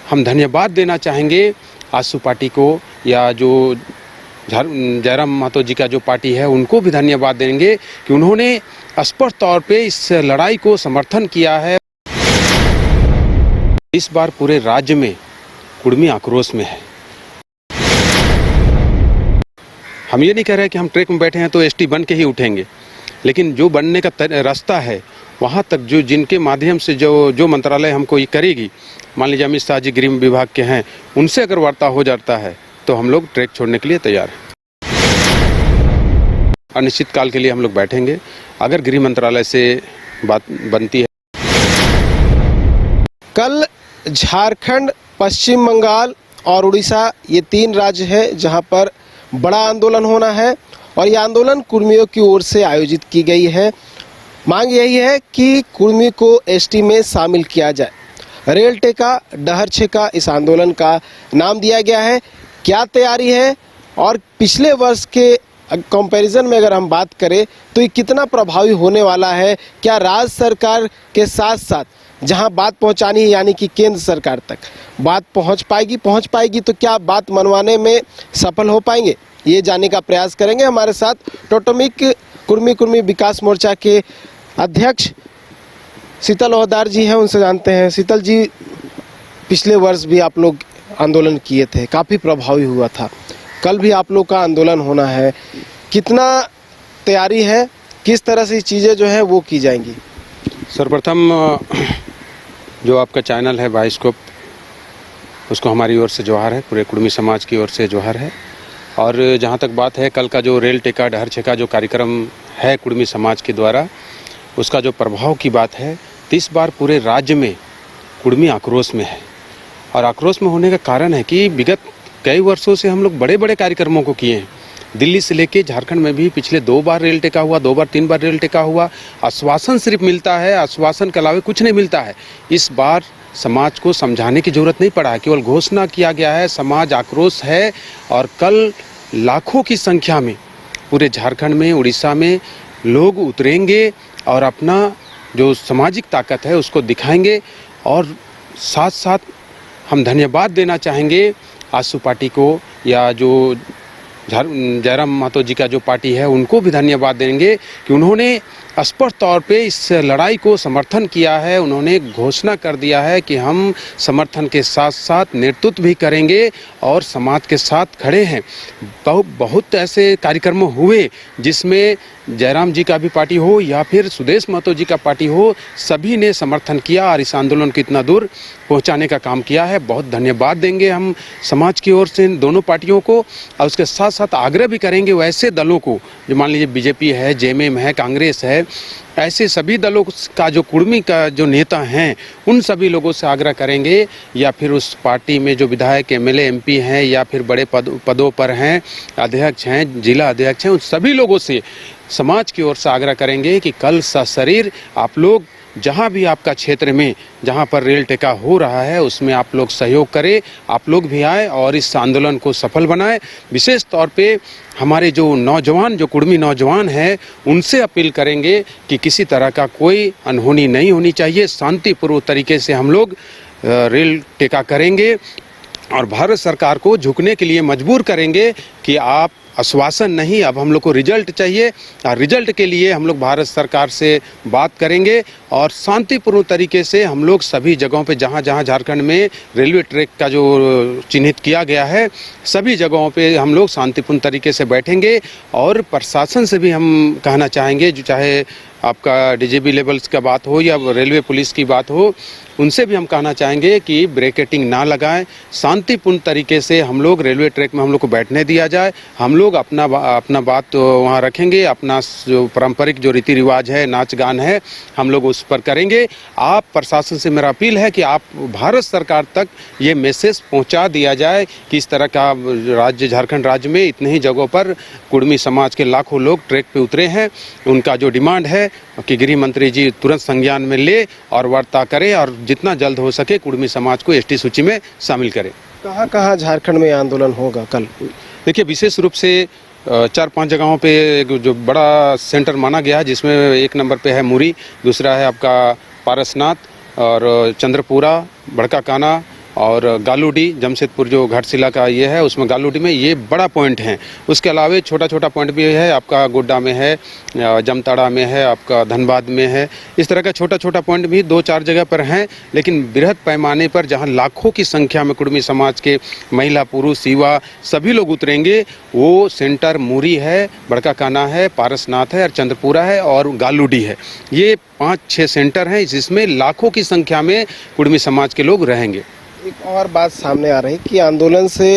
हम धन्यवाद देना चाहेंगे आजसू पार्टी को, या जो जयराम महतो जी का जो पार्टी है उनको भी धन्यवाद देंगे कि उन्होंने स्पष्ट तौर पे इस लड़ाई को समर्थन किया है। इस बार पूरे राज्य में कुर्मी आक्रोश में है। हम ये नहीं कह रहे कि हम ट्रैक में बैठे हैं तो एसटी बन के ही उठेंगे, लेकिन जो बनने का रास्ता है वहाँ तक जो जिनके माध्यम से जो मंत्रालय हमको ये करेगी, मान लीजिए अमित शाह जी गृह विभाग के हैं, उनसे अगर वार्ता हो जाता है तो हम लोग ट्रैक छोड़ने के लिए तैयार हैं। अनिश्चित काल के लिए हम लोग बैठेंगे अगर गृह मंत्रालय से बात बनती है। कल झारखंड, पश्चिम बंगाल और उड़ीसा, ये 3 राज्य है जहां पर बड़ा आंदोलन होना है और ये आंदोलन कुर्मियों की ओर से आयोजित की गई है। मांग यही है कि कुर्मी को एसटी में शामिल किया जाए। रेल टेका डहर छेका इस आंदोलन का नाम दिया गया है। क्या तैयारी है और पिछले वर्ष के कंपैरिजन में अगर हम बात करें तो ये कितना प्रभावी होने वाला है? क्या राज्य सरकार के साथ साथ जहां बात पहुंचानी है यानी कि केंद्र सरकार तक बात पहुंच पाएगी तो क्या बात मनवाने में सफल हो पाएंगे? ये जानने का प्रयास करेंगे। हमारे साथ टोटमिक कुर्मी विकास मोर्चा के अध्यक्ष शीतल ओहदार जी हैं, उनसे जानते हैं। शीतल जी, पिछले वर्ष भी आप लोग आंदोलन किए थे, काफ़ी प्रभावी हुआ था। कल भी आप लोग का आंदोलन होना है, कितना तैयारी है, किस तरह से चीज़ें जो है वो की जाएंगी? सर्वप्रथम जो आपका चैनल है बाइस्कोप, उसको हमारी ओर से जोहार है, पूरे कुर्मी समाज की ओर से जोहार है। और जहाँ तक बात है कल का जो रेल टेका डहर छेका जो कार्यक्रम है कुर्मी समाज के द्वारा, उसका जो प्रभाव की बात है, तो इस बार पूरे राज्य में कुर्मी आक्रोश में है। और आक्रोश में होने का कारण है कि विगत कई वर्षों से हम लोग बड़े बड़े कार्यक्रमों को किए हैं। दिल्ली से लेके झारखंड में भी पिछले 2 बार रेल टेका हुआ, 2 बार 3 बार रेल टेका हुआ। आश्वासन सिर्फ मिलता है, आश्वासन के अलावा कुछ नहीं मिलता है। इस बार समाज को समझाने की जरूरत नहीं पड़ा है, केवल घोषणा किया गया है। समाज आक्रोश है और कल लाखों की संख्या में पूरे झारखंड में, उड़ीसा में लोग उतरेंगे और अपना जो सामाजिक ताकत है उसको दिखाएंगे। और साथ साथ हम धन्यवाद देना चाहेंगे आजसू पार्टी को, या जो जयराम महतो जी का जो पार्टी है उनको भी धन्यवाद देंगे कि उन्होंने स्पष्ट तौर पे इस लड़ाई को समर्थन किया है। उन्होंने घोषणा कर दिया है कि हम समर्थन के साथ साथ नेतृत्व भी करेंगे और समाज के साथ खड़े हैं। बहुत ऐसे कार्यक्रम हुए जिसमें जयराम जी का भी पार्टी हो या फिर सुदेश महतो जी का पार्टी हो, सभी ने समर्थन किया और इस आंदोलन को इतना दूर पहुंचाने का काम किया है। बहुत धन्यवाद देंगे हम समाज की ओर से दोनों पार्टियों को। और उसके साथ साथ आग्रह भी करेंगे वैसे दलों को, जो मान लीजिए बीजेपी है, जेएमएम है, कांग्रेस है, ऐसे सभी दलों का जो कुर्मी का जो नेता हैं उन सभी लोगों से आग्रह करेंगे, या फिर उस पार्टी में जो विधायक, एमएलए, एमपी हैं या फिर बड़े पदों पर हैं, अध्यक्ष हैं, जिला अध्यक्ष हैं, उन सभी लोगों से समाज की ओर से आग्रह करेंगे कि कल सशरीर आप लोग जहां भी आपका क्षेत्र में जहां पर रेल टेका हो रहा है उसमें आप लोग सहयोग करें, आप लोग भी आए और इस आंदोलन को सफल बनाएं। विशेष तौर पे हमारे जो नौजवान, जो कुर्मी नौजवान हैं, उनसे अपील करेंगे कि किसी तरह का कोई अनहोनी नहीं होनी चाहिए। शांतिपूर्ण तरीके से हम लोग रेल टेका करेंगे और भारत सरकार को झुकने के लिए मजबूर करेंगे कि आप आश्वासन नहीं, अब हम लोग को रिजल्ट चाहिए। और रिजल्ट के लिए हम लोग भारत सरकार से बात करेंगे और शांतिपूर्ण तरीके से हम लोग सभी जगहों पे जहां जहां झारखंड में रेलवे ट्रैक का जो चिन्हित किया गया है, सभी जगहों पे हम लोग शांतिपूर्ण तरीके से बैठेंगे। और प्रशासन से भी हम कहना चाहेंगे, जो चाहे आपका डीजीपी लेवल्स का बात हो या रेलवे पुलिस की बात हो, उनसे भी हम कहना चाहेंगे कि ब्रेकेटिंग ना लगाएं, शांतिपूर्ण तरीके से हम लोग रेलवे ट्रैक में हम लोग को बैठने दिया जाए। हम लोग अपना बात वहाँ रखेंगे, अपना जो पारंपरिक जो रीति रिवाज है, नाच गान है, हम लोग उस पर करेंगे। आप प्रशासन से मेरा अपील है कि आप भारत सरकार तक ये मैसेज पहुँचा दिया जाए कि इस तरह का राज्य, झारखंड राज्य में इतने ही जगहों पर कुर्मी समाज के लाखों लोग ट्रैक पे उतरे हैं। उनका जो डिमांड है कि गृह मंत्री जी तुरंत संज्ञान में ले और वार्ता करें और जितना जल्द हो सके कुर्मी समाज को एसटी सूची में शामिल करें। कहाँ झारखंड में आंदोलन होगा कल? देखिए, विशेष रूप से 4-5 जगहों पे जो बड़ा सेंटर माना गया है, जिसमें 1 नंबर पे है मुरी, दूसरा है आपका पारसनाथ और चंद्रपुरा, बड़का काना और गालूडी जमशेदपुर जो घाटशिला का ये है, उसमें गालूडी में ये बड़ा पॉइंट है। उसके अलावा छोटा छोटा पॉइंट भी है, आपका गोड्डा में है, जमताड़ा में है, आपका धनबाद में है। इस तरह का छोटा छोटा पॉइंट भी 2-4 जगह पर हैं, लेकिन बृहद पैमाने पर जहां लाखों की संख्या में कुर्मी समाज के महिला पुरुष युवा सभी लोग उतरेंगे, वो सेंटर मुरी है, बड़का काना है, पारसनाथ है और चंद्रपुरा है और गालूडी है। ये 5-6 सेंटर हैं जिसमें लाखों की संख्या में कुर्मी समाज के लोग रहेंगे। एक और बात सामने आ रही कि आंदोलन से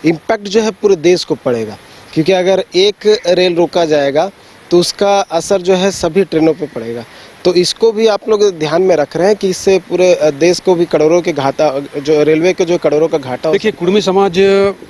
इम्पैक्ट जो है पूरे देश को पड़ेगा, क्योंकि अगर एक रेल रोका जाएगा तो उसका असर जो है सभी ट्रेनों पे पड़ेगा। तो इसको भी आप लोग ध्यान में रख रहे हैं कि इससे पूरे देश को भी करोड़ों के घाटा, जो रेलवे के जो करोड़ों का घाटा। देखिए, कुर्मी समाज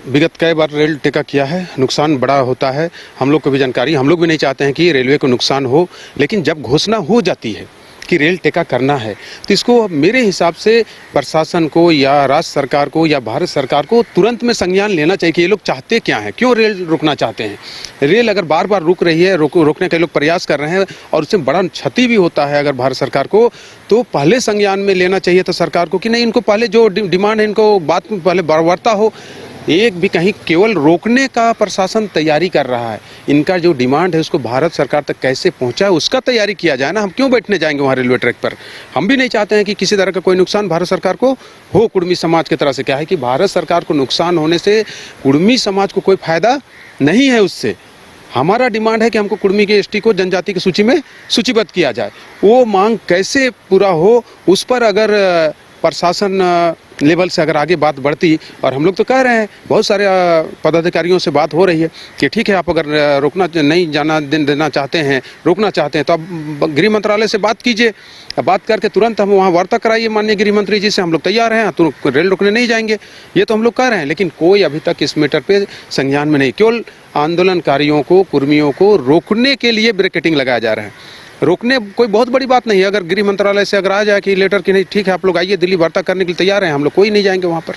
विगत कई बार रेल टेका किया है, नुकसान बड़ा होता है, हम लोग को भी जानकारी, हम लोग भी नहीं चाहते हैं कि रेलवे को नुकसान हो, लेकिन जब घोषणा हो जाती है कि रेल टेका करना है तो इसको मेरे हिसाब से प्रशासन को या राज्य सरकार को या भारत सरकार को तुरंत में संज्ञान लेना चाहिए कि ये लोग चाहते क्या हैं, क्यों रेल रुकना चाहते हैं। रेल अगर बार बार रुक रही है, रोकने के लोग प्रयास कर रहे हैं और उससे बड़ा क्षति भी होता है अगर भारत सरकार को, तो पहले संज्ञान में लेना चाहिए तो सरकार को कि नहीं, इनको पहले जो डिमांड है इनको बात में पहले बरवरता हो। एक भी कहीं केवल रोकने का प्रशासन तैयारी कर रहा है, इनका जो डिमांड है उसको भारत सरकार तक कैसे पहुंचाए उसका तैयारी किया जाए ना। हम क्यों बैठने जाएंगे वहाँ रेलवे ट्रैक पर। हम भी नहीं चाहते हैं कि किसी तरह का कोई नुकसान भारत सरकार को हो कुर्मी समाज की तरह से। क्या है कि भारत सरकार को नुकसान होने से कुर्मी समाज को कोई फायदा नहीं है। उससे हमारा डिमांड है कि हमको कुर्मी के एसटी को जनजाति की सूची में सूचीबद्ध किया जाए। वो मांग कैसे पूरा हो उस पर अगर प्रशासन लेवल से अगर आगे बात बढ़ती, और हम लोग तो कह रहे हैं, बहुत सारे पदाधिकारियों से बात हो रही है कि ठीक है, आप अगर रोकना नहीं जाना देना चाहते हैं, रोकना चाहते हैं तो आप गृह मंत्रालय से बात कीजिए। बात करके तुरंत हम वहाँ वार्ता कराइए माननीय गृह मंत्री जी से, हम लोग तैयार हैं, तो रेल रोकने नहीं जाएंगे। ये तो हम लोग कह रहे हैं, लेकिन कोई अभी तक इस मैटर पे संज्ञान में नहीं। केवल आंदोलनकारियों को, कुर्मियों को रोकने के लिए ब्रैकेटिंग लगाया जा रहा है। रोकने कोई बहुत बड़ी बात नहीं है। अगर गृह मंत्रालय से अगर आ जाए कि लेटर कि नहीं ठीक है आप लोग आइए, दिल्ली वार्ता करने के लिए तैयार हैं, हम लोग कोई नहीं जाएंगे वहाँ पर।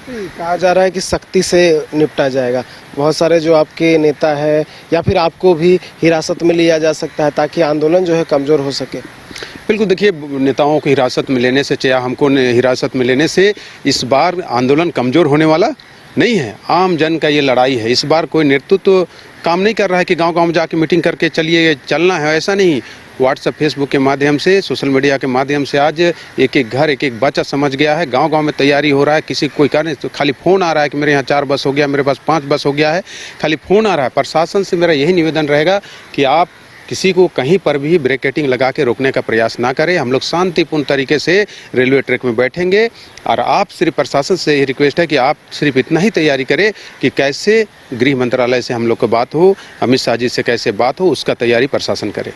कहा जा रहा है कि सख्ती से निपटा जाएगा। बहुत सारे जो आपके नेता है या फिर आपको भी हिरासत में लिया जा सकता है ताकि आंदोलन जो है कमज़ोर हो सके। बिल्कुल, देखिए, नेताओं को हिरासत में लेने से, चाहे हमको हिरासत में लेने से इस बार आंदोलन कमज़ोर होने वाला नहीं है। आम जन का ये लड़ाई है। इस बार कोई नेतृत्व काम नहीं कर रहा है कि गांव-गांव में जाके मीटिंग करके चलिए चलना है, ऐसा नहीं। व्हाट्सएप, फेसबुक के माध्यम से, सोशल मीडिया के माध्यम से आज एक एक घर, एक एक बच्चा समझ गया है। गांव-गांव में तैयारी हो रहा है। किसी कोई कारण तो खाली फ़ोन आ रहा है कि मेरे यहाँ 4 बस हो गया, मेरे पास 5 बस हो गया है, खाली फ़ोन आ रहा है। प्रशासन से मेरा यही निवेदन रहेगा कि आप किसी को कहीं पर भी ब्रैकेटिंग लगा के रोकने का प्रयास ना करें। हम लोग शांतिपूर्ण तरीके से रेलवे ट्रैक में बैठेंगे और आप सिर्फ प्रशासन से ये रिक्वेस्ट है कि आप सिर्फ इतना ही तैयारी करें कि कैसे गृह मंत्रालय से हम लोग को बात हो, अमित शाह जी से कैसे बात हो, उसका तैयारी प्रशासन करे।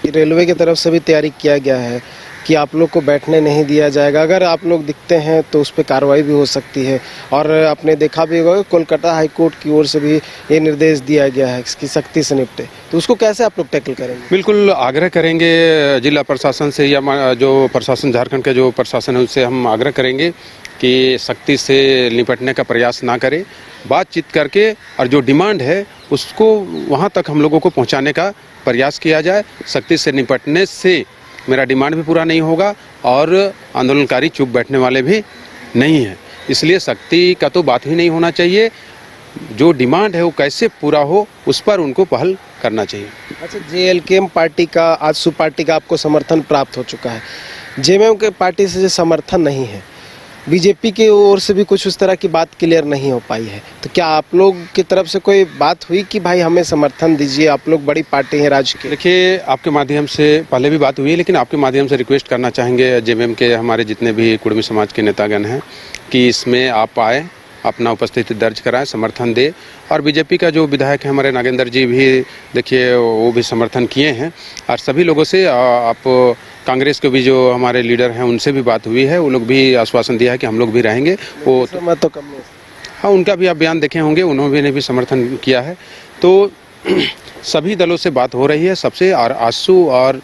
रेलवे की तरफ से भी तैयारी किया गया है कि आप लोग को बैठने नहीं दिया जाएगा। अगर आप लोग दिखते हैं तो उस पर कार्रवाई भी हो सकती है। और आपने देखा भी होगा कोलकाता हाई कोर्ट की ओर से भी ये निर्देश दिया गया है कि सख्ती से निपटे। तो उसको कैसे आप लोग टैकल करेंगे? बिल्कुल आग्रह करेंगे जिला प्रशासन से या जो प्रशासन झारखंड के जो प्रशासन है उससे हम आग्रह करेंगे कि सख्ती से निपटने का प्रयास ना करें। बातचीत करके और जो डिमांड है उसको वहाँ तक हम लोगों को पहुँचाने का प्रयास किया जाए। सख्ती से निपटने से मेरा डिमांड भी पूरा नहीं होगा और आंदोलनकारी चुप बैठने वाले भी नहीं हैं। इसलिए सख्ती का तो बात ही नहीं होना चाहिए। जो डिमांड है वो कैसे पूरा हो उस पर उनको पहल करना चाहिए। अच्छा, JLKM पार्टी का, आजसू पार्टी का आपको समर्थन प्राप्त हो चुका है। JMM के पार्टी से जो समर्थन नहीं है, बीजेपी की ओर से भी कुछ उस तरह की बात क्लियर नहीं हो पाई है, तो क्या आप लोग की तरफ से कोई बात हुई कि भाई हमें समर्थन दीजिए, आप लोग बड़ी पार्टी हैं राज्य की? देखिए, आपके माध्यम से पहले भी बात हुई है, लेकिन आपके माध्यम से रिक्वेस्ट करना चाहेंगे JMM के हमारे जितने भी कुर्मी समाज के नेतागण हैं कि इसमें आप आए, अपना उपस्थिति दर्ज कराएं, समर्थन दे। और बीजेपी का जो विधायक है हमारे नागेंद्र जी भी देखिए वो भी समर्थन किए हैं। और सभी लोगों से आप कांग्रेस के भी जो हमारे लीडर हैं उनसे भी बात हुई है, वो लोग भी आश्वासन दिया है कि हम लोग भी रहेंगे। वो तो कम नहीं। हाँ, उनका भी आप बयान देखे होंगे, उन्होंने भी समर्थन किया है। तो सभी दलों से बात हो रही है सबसे। और आजसू और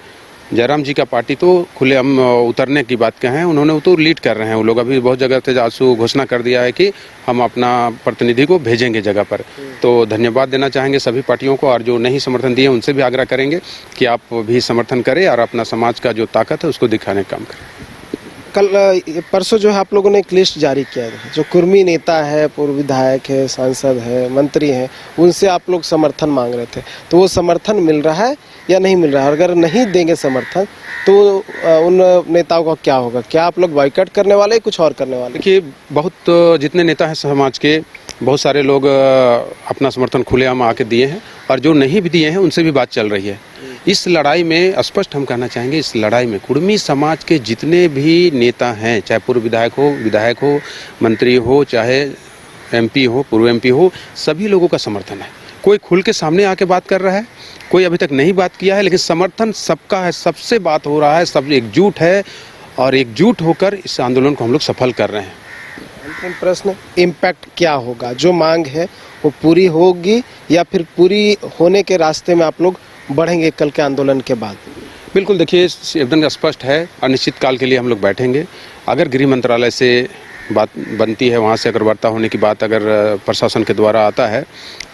जयराम जी का पार्टी तो खुलेआम उतरने की बात कहें, उन्होंने तो लीड कर रहे हैं वो लोग। अभी बहुत जगह से आजसू घोषणा कर दिया है कि हम अपना प्रतिनिधि को भेजेंगे जगह पर। तो धन्यवाद देना चाहेंगे सभी पार्टियों को, और जो नहीं समर्थन दिए उनसे भी आग्रह करेंगे कि आप भी समर्थन करें और अपना समाज का जो ताकत है उसको दिखाने का काम करें। परसों जो है आप लोगों ने एक लिस्ट जारी किया है, जो कुर्मी नेता है, पूर्व विधायक है, सांसद है, मंत्री हैं, उनसे आप लोग समर्थन मांग रहे थे, तो वो समर्थन मिल रहा है या नहीं मिल रहा है? अगर नहीं देंगे समर्थन तो उन नेताओं का क्या होगा? क्या आप लोग बॉयकॉट करने वाले हैं, कुछ और करने वाले? देखिए, बहुत जितने नेता हैं समाज के, बहुत सारे लोग अपना समर्थन खुलेआम आके दिए हैं, और जो नहीं भी दिए हैं उनसे भी बात चल रही है। इस लड़ाई में स्पष्ट हम कहना चाहेंगे, इस लड़ाई में कुर्मी समाज के जितने भी नेता हैं, चाहे पूर्व विधायक हो, मंत्री हो, चाहे एमपी हो, पूर्व एमपी हो, सभी लोगों का समर्थन है। कोई खुल के सामने आके बात कर रहा है, कोई अभी तक नहीं बात किया है, लेकिन समर्थन सबका है, सबसे बात हो रहा है, सब एकजुट है, और एकजुट होकर इस आंदोलन को हम लोग सफल कर रहे हैं। अंतिम प्रश्न, इम्पैक्ट क्या होगा? जो मांग है वो पूरी होगी या फिर पूरी होने के रास्ते में आप लोग बढ़ेंगे कल के आंदोलन के बाद? बिल्कुल, देखिए, एकदम स्पष्ट है, अनिश्चित काल के लिए हम लोग बैठेंगे। अगर गृह मंत्रालय से बात बनती है, वहाँ से अगर वार्ता होने की बात अगर प्रशासन के द्वारा आता है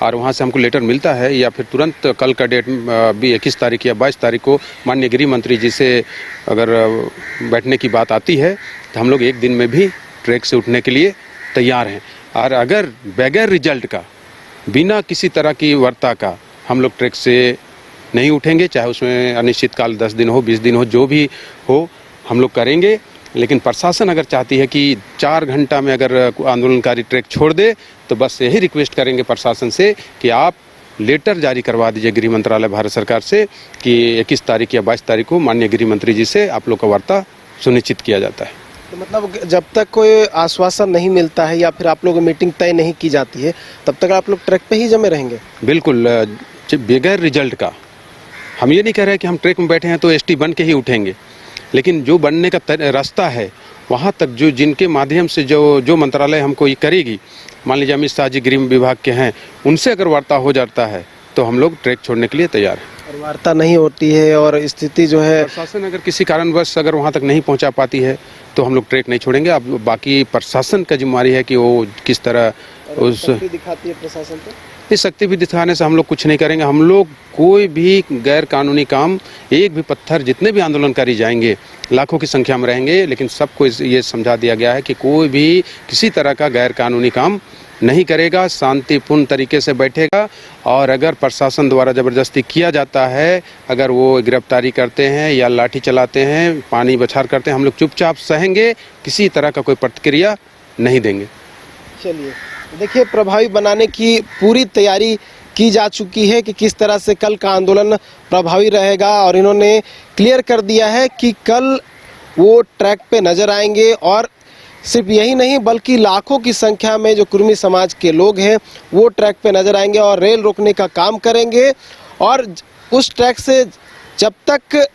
और वहाँ से हमको लेटर मिलता है, या फिर तुरंत कल का डेट भी 21 तारीख या 22 तारीख को माननीय गृह मंत्री जी से अगर बैठने की बात आती है, तो हम लोग एक दिन में भी ट्रैक से उठने के लिए तैयार हैं। और अगर बगैर रिजल्ट का, बिना किसी तरह की वार्ता का हम लोग ट्रैक से नहीं उठेंगे, चाहे उसमें अनिश्चितकाल 10 दिन हो, 20 दिन हो, जो भी हो हम लोग करेंगे। लेकिन प्रशासन अगर चाहती है कि 4 घंटा में अगर आंदोलनकारी ट्रैक छोड़ दे, तो बस यही रिक्वेस्ट करेंगे प्रशासन से कि आप लेटर जारी करवा दीजिए गृह मंत्रालय भारत सरकार से कि 21 तारीख या 22 तारीख को माननीय गृह मंत्री जी से आप लोग का वार्ता सुनिश्चित किया जाता है। तो मतलब जब तक कोई आश्वासन नहीं मिलता है या फिर आप लोगों की मीटिंग तय नहीं की जाती है, तब तक आप लोग ट्रैक पे ही जमे रहेंगे? बिल्कुल, बगैर रिजल्ट का। हम ये नहीं कह रहे कि हम ट्रैक में बैठे हैं तो एसटी बन के ही उठेंगे, लेकिन जो बनने का रास्ता है, वहाँ तक जो जिनके माध्यम से जो मंत्रालय हमको ये करेगी, मान लीजिए अमित शाह जी गृह विभाग के हैं, उनसे अगर वार्ता हो जाता है तो हम लोग ट्रैक छोड़ने के लिए तैयार हैं। और वार्ता नहीं होती है और स्थिति जो है, प्रशासन अगर किसी कारणवश अगर वहाँ तक नहीं पहुँचा पाती है तो हम लोग ट्रैक नहीं छोड़ेंगे। अब बाकी प्रशासन का जिम्मेदारी है कि वो किस तरह उस दिखाती है प्रशासन पे। इस शक्ति भी दिखाने से हम लोग कुछ नहीं करेंगे। हम लोग कोई भी गैर कानूनी काम, एक भी पत्थर, जितने भी आंदोलनकारी जाएंगे लाखों की संख्या में रहेंगे, लेकिन सबको ये समझा दिया गया है कि कोई भी किसी तरह का गैर कानूनी काम नहीं करेगा, शांतिपूर्ण तरीके से बैठेगा। और अगर प्रशासन द्वारा ज़बरदस्ती किया जाता है, अगर वो गिरफ्तारी करते हैं या लाठी चलाते हैं, पानी बछार करते हैं, हम लोग चुपचाप सहेंगे, किसी तरह का कोई प्रतिक्रिया नहीं देंगे। चलिए, देखिए, प्रभावी बनाने की पूरी तैयारी की जा चुकी है कि किस तरह से कल का आंदोलन प्रभावी रहेगा, और इन्होंने क्लियर कर दिया है कि कल वो ट्रैक पे नजर आएंगे। और सिर्फ यही नहीं, बल्कि लाखों की संख्या में जो कुर्मी समाज के लोग हैं वो ट्रैक पे नजर आएंगे और रेल रोकने का काम करेंगे। और उस ट्रैक से जब तक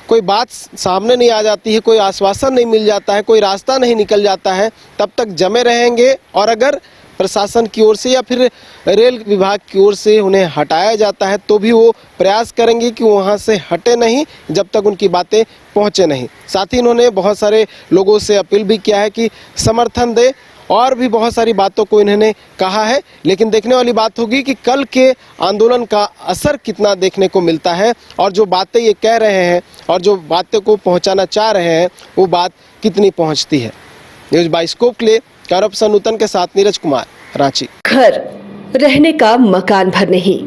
कोई बात सामने नहीं आ जाती है, कोई आश्वासन नहीं मिल जाता है, कोई रास्ता नहीं निकल जाता है, तब तक जमे रहेंगे। और अगर प्रशासन की ओर से या फिर रेल विभाग की ओर से उन्हें हटाया जाता है तो भी वो प्रयास करेंगे कि वहाँ से हटे नहीं जब तक उनकी बातें पहुँचे नहीं। साथ ही इन्होंने बहुत सारे लोगों से अपील भी किया है कि समर्थन दे, और भी बहुत सारी बातों को इन्होंने कहा है। लेकिन देखने वाली बात होगी कि कल के आंदोलन का असर कितना देखने को मिलता है, और जो बातें ये कह रहे हैं और जो बातें को पहुँचाना चाह रहे हैं वो बात कितनी पहुँचती है। न्यूज़ बाइस्कोप के लिए करप्शन नूतन के साथ नीरज कुमार, रांची। घर रहने का मकान भर नहीं,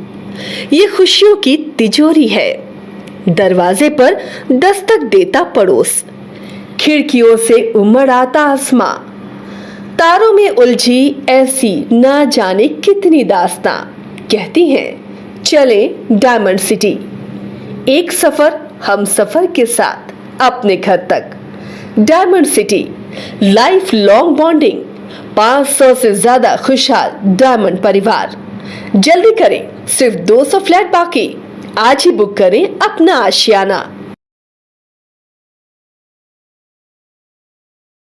ये खुशियों की तिजोरी है। दरवाजे पर दस्तक देता पड़ोस, खिड़कियों से उमड़ आता आसमां, तारों में उलझी ऐसी ना जाने कितनी दास्तां। कहती हैं चले डायमंड सिटी, एक सफर हम सफर के साथ अपने घर तक। Diamond city, life long bonding, 500 से ज्यादा खुशहाल डायमंड परिवार। जल्दी करें, सिर्फ 200 फ्लैट बाकी। आज ही बुक करें अपना आशियाना।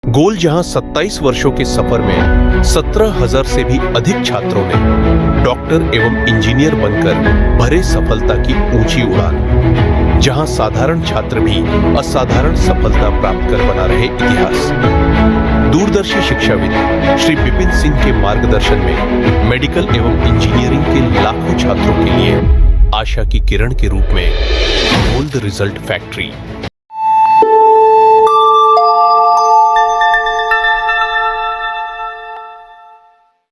गोल जहां 27 वर्षों के सफर में 17,000 से भी अधिक छात्रों ने डॉक्टर एवं इंजीनियर बनकर भरे सफलता की ऊंची उड़ान, जहां साधारण छात्र भी असाधारण सफलता प्राप्त कर बना रहे इतिहास। दूरदर्शी शिक्षाविद श्री विपिन सिंह के मार्गदर्शन में मेडिकल एवं इंजीनियरिंग के लाखों छात्रों के लिए आशा की किरण के रूप में गोल्ड रिजल्ट फैक्ट्री।